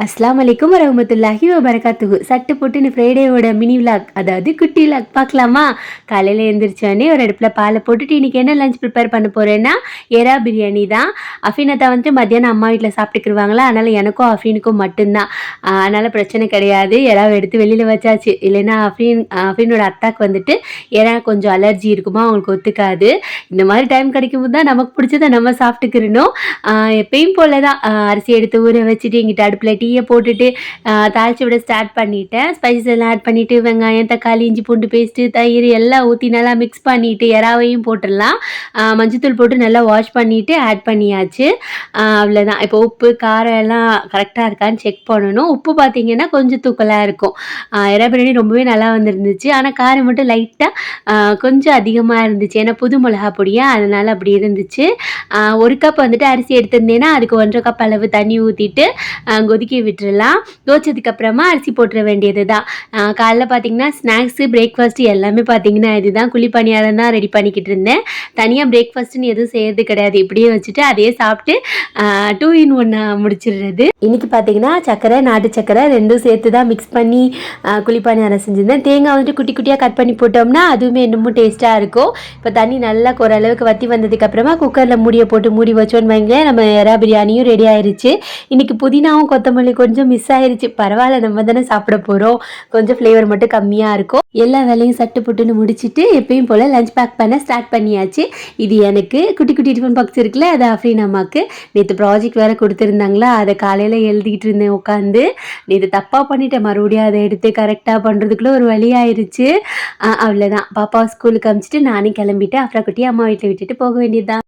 அஸ்ஸலாமு அலைக்கும் வரஹ்மத்துல்லாஹி வபரகாத்துஹு. சட்டு போட்டுன்னு ஃப்ரைடேவோட மினி விலாக், அதாவது குட்டி விலாக் பார்க்கலாமா? காலையில் எழுந்திரிச்சோடனே ஒரு அடுப்பில் பாலை போட்டுட்டு இன்றைக்கி என்ன லஞ்ச் ப்ரிப்பேர் பண்ண போகிறேன்னா எறா பிரியாணி தான். அஃபீனத்தா வந்துட்டு மத்தியானம் அம்மா வீட்டில் சாப்பிட்டுக்குருவாங்களா, அதனால் எனக்கும் அஃபீனுக்கும் மட்டும்தான். அதனால் பிரச்சனை கிடையாது. எறாவை எடுத்து வெளியில் வச்சாச்சு. இல்லைன்னா அஃபீனோட அத்தாக்கு வந்துட்டு எறா கொஞ்சம் அலர்ஜி இருக்குமா, அவங்களுக்கு ஒத்துக்காது. இந்த மாதிரி டைம் கிடைக்கும்போது தான் நமக்கு பிடிச்சதை நம்ம சாப்பிட்டுக்கிறணும். எப்பயும் போல தான் அரிசி எடுத்து ஊற வச்சுட்டு எங்கிட்ட அடுப்பில் டீயை போட்டுட்டு தாளித்து விட ஸ்டார்ட் பண்ணிவிட்டேன். ஸ்பைசஸ் எல்லாம் ஆட் பண்ணிவிட்டு வெங்காயம், தக்காளி, இஞ்சி பூண்டு பேஸ்ட்டு, தயிர் எல்லாம் ஊற்றி நல்லா மிக்ஸ் பண்ணிவிட்டு எறாவையும் போட்டுடலாம். மஞ்சத்தூள் போட்டு நல்லா வாஷ் பண்ணிவிட்டு ஆட் பண்ணியாச்சு. அவ்வளோதான். இப்போ உப்பு காரம் எல்லாம் கரெக்டாக இருக்கான்னு செக் பண்ணணும். உப்பு பார்த்திங்கன்னா கொஞ்சம் தூக்கலாக இருக்கும். எறா பிரியாணி ரொம்பவே நல்லா வந்துருந்துச்சு. ஆனால் காரம் மட்டும் லைட்டாக கொஞ்சம் அதிகமாக இருந்துச்சு. ஏன்னா புது மிளகா பொடியா, அதனால் அப்படி இருந்துச்சு. ஒரு கப் வந்துட்டு அரிசி எடுத்திருந்தேன்னா அதுக்கு 1.5 கப் அளவு தண்ணி ஊற்றிட்டு கொதிக்க விட்டுறலாம். கொதிச்சதுக்கப்புறமா அரிசி போட்டுற வேண்டியது தான். காலைல பார்த்திங்கன்னா ஸ்நாக்ஸு, பிரேக்ஃபாஸ்ட்டு எல்லாமே பார்த்திங்கன்னா இதுதான். குழி பணியாரம் தான் ரெடி பண்ணிக்கிட்டு இருந்தேன். தனியாக பிரேக்ஃபாஸ்ட்டுன்னு எதுவும் செய்கிறது கிடையாது. இப்படியே வச்சுட்டு அதையே சாப்பிட்டு 2 in 1 முடிச்சிடுறது. இன்றைக்கி பார்த்திங்கன்னா சர்க்கரை, நாட்டு சர்க்கரை ரெண்டும் சேர்த்து தான் மிக்ஸ் பண்ணி குழி பணியாரம் செஞ்சுருந்தேன். தேங்காய் வந்துட்டு குட்டி குட்டியாக கட் பண்ணி போட்டோம்னா அதுவுமே இன்னமும் டேஸ்ட்டாக இருக்கும். இப்போ தண்ணி நல்லா ஓரளவுக்கு வற்றி வந்ததுக்கப்புறமா குக்கரில் மூடியை போட்டு மூடி வச்சோன்னு வைங்களேன், நம்ம எறா பிரியாணியும் ரெடி ஆயிடுச்சு. இன்றைக்கி புதினாவும் கொத்தமல்லி கொஞ்சம் மிஸ் ஆயிடுச்சு. பரவாயில்ல, நம்ம தானே சாப்பிட போகிறோம். கொஞ்சம் ஃப்ளேவர் மட்டும் கம்மியாக இருக்கும். எல்லா வேலையும் சட்டு புட்டுன்னு முடிச்சுட்டு எப்பயும் போல் லஞ்ச் பேக் பண்ண ஸ்டார்ட் பண்ணியாச்சு. இது எனக்கு குட்டி குட்டி டிஃபன் பாக்ஸ் இருக்குல்ல, அது அஃப்ரீன் அம்மாவுக்கு. நேற்று ப்ராஜெக்ட் வேறு கொடுத்துருந்தாங்களா, அதை காலையில் எழுதிக்கிட்டு இருந்தேன் உட்காந்து. நேற்று தப்பாக பண்ணிட்டேன். மறுபடியும் அதை எடுத்து கரெக்டாக பண்ணுறதுக்குள்ளே ஒரு வழி ஆயிடுச்சு. அவ்வளோதான். பாப்பா ஸ்கூலுக்கு அனுப்பிச்சிட்டு நானும் கிளம்பிட்டு அப்புறம் குட்டி அம்மா வீட்டில் விட்டுட்டு போக வேண்டியது தான்.